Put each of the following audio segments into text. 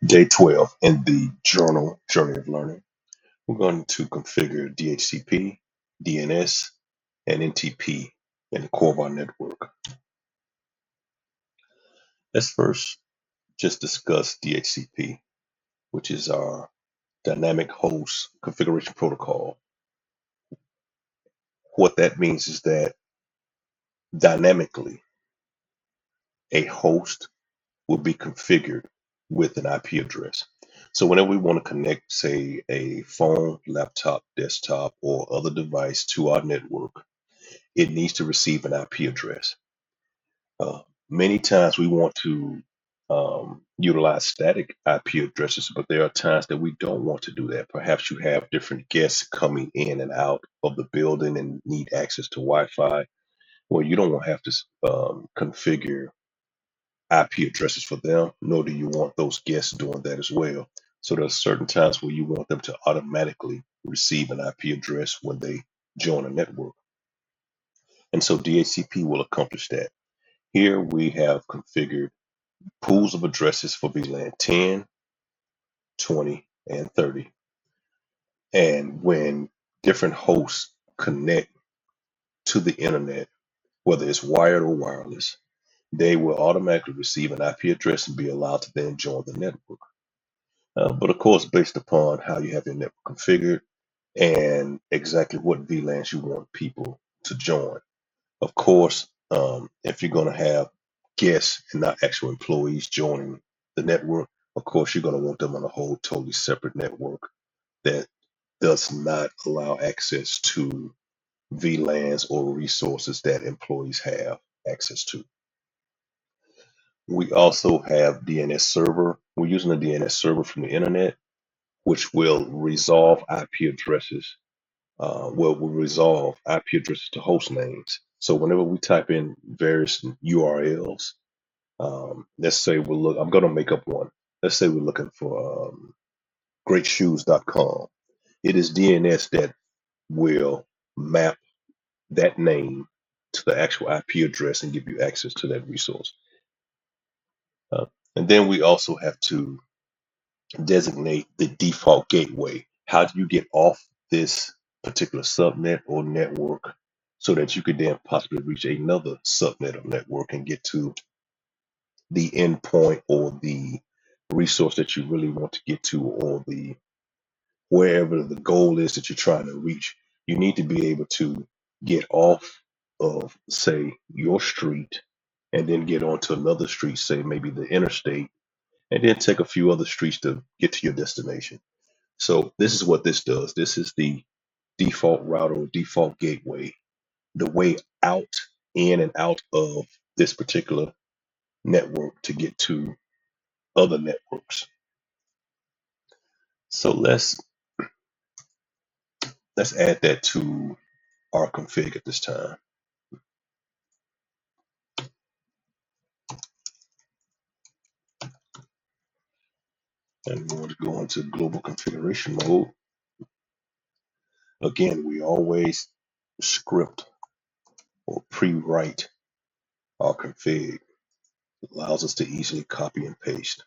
Day 12 in the journal Journey of Learning. We're going to configure DHCP, DNS, and NTP in the core of our network. Let's first just discuss DHCP, which is our dynamic host configuration protocol. What that means is that dynamically a host will be configured with an IP address. So whenever we want to connect, say, a phone, laptop, desktop, or other device to our network, it needs to receive an IP address. Many times we want to utilize static IP addresses, but there are times that we don't want to do that. Perhaps you have different guests coming in and out of the building and need access to Wi-Fi. Well, you don't want to have to configure IP addresses for them, nor do you want those guests doing that as well. So there are certain times where you want them to automatically receive an IP address when they join a network. And so DHCP will accomplish that. Here we have configured pools of addresses for VLAN 10, 20, and 30. And when different hosts connect to the internet, whether it's wired or wireless, they will automatically receive an IP address and be allowed to then join the network. But of course, based upon how you have your network configured and exactly what VLANs you want people to join. Of course, if you're going to have guests and not actual employees joining the network, of course, you're going to want them on a whole totally separate network that does not allow access to VLANs or resources that employees have access to. We also have DNS server. We're using a DNS server from the internet, which will resolve IP addresses. Will resolve IP addresses to host names. So whenever we type in various URLs, let's say I'm going to make up one. Let's say we're looking for greatshoes.com. It is DNS that will map that name to the actual IP address and give you access to that resource. Uh, and then we also have to designate the default gateway. How do you get off this particular subnet or network so that you could then possibly reach another subnet or network and get to the endpoint or the resource that you really want to get to, or the wherever the goal is that you're trying to reach. You need to be able to get off of, say, your street and then get onto another street, say maybe the interstate, and then take a few other streets to get to your destination. So this is what this does. This is the default router or default gateway, the way out, in and out of this particular network to get to other networks. So let's add that to our config at this time. And we want to go into global configuration mode. Again, we always script or pre-write our config. It allows us to easily copy and paste.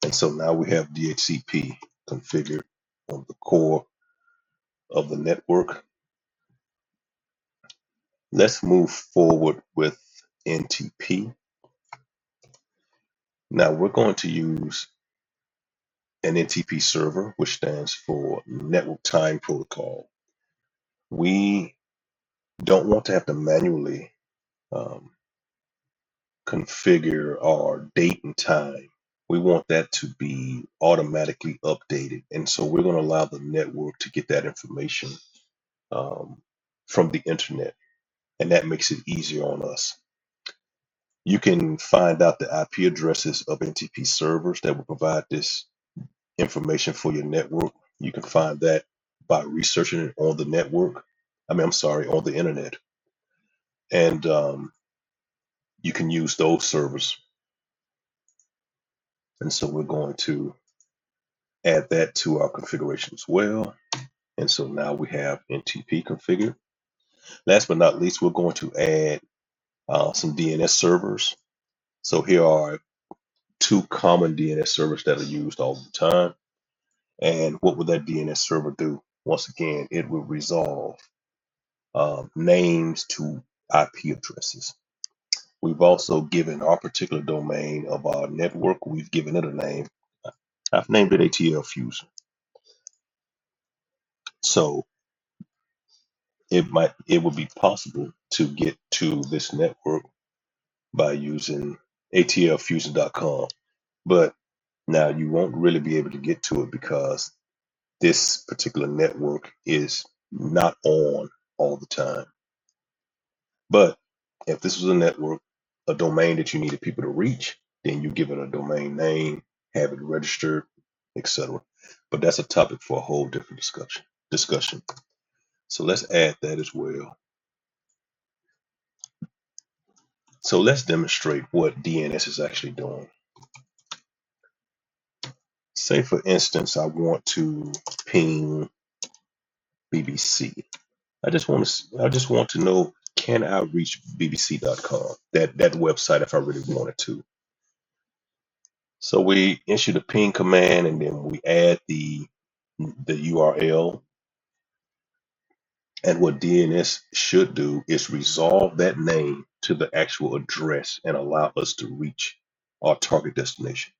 And so now we have DHCP configured on the core of the network. Let's move forward with NTP. Now we're going to use an NTP server, which stands for Network Time Protocol. We don't want to have to manually configure our date and time. We want that to be automatically updated. And so we're going to allow the network to get that information from the internet. And that makes it easier on us. You can find out the IP addresses of NTP servers that will provide this information for your network. You can find that by researching it on the network. On the internet. And you can use those servers. And so we're going to add that to our configuration as well. And so now we have NTP configured. Last but not least, we're going to add some DNS servers. So here are two common DNS servers that are used all the time. And what would that DNS server do? Once again, it will resolve names to IP addresses. We've also given our particular domain of our network, we've given it a name. I've named it ATL Fusion. So it would be possible to get to this network by using atlfusion.com. But now you won't really be able to get to it because this particular network is not on all the time. But if this was a network, a domain that you needed people to reach, then you give it a domain name, have it registered, etc. But that's a topic for a whole different discussion. So let's add that as well. So let's demonstrate what DNS is actually doing. Say for instance, I want to ping BBC. I just want to know, can I reach bbc.com? That website if I really wanted to. So we issue the ping command and then we add the URL. And what DNS should do is resolve that name to the actual address and allow us to reach our target destination.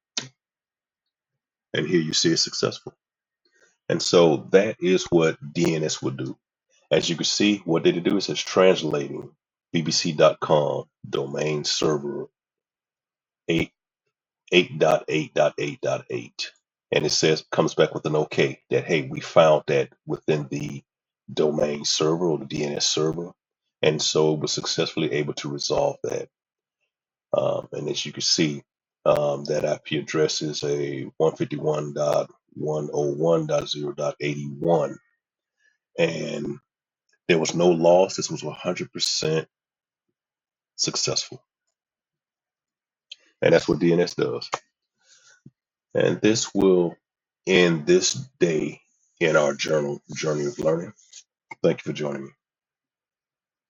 And here you see it's successful. And so that is what DNS would do. As you can see, what did it do? It says translating bbc.com domain server 8.8.8.8. And it says, comes back with an OK that, hey, we found that within the domain server or the DNS server. And so it was successfully able to resolve that. And as you can see, that IP address is a 151.101.0.81. And there was no loss. This was 100% successful. And that's what DNS does. And this will end this day in our journey of learning. Thank you for joining me.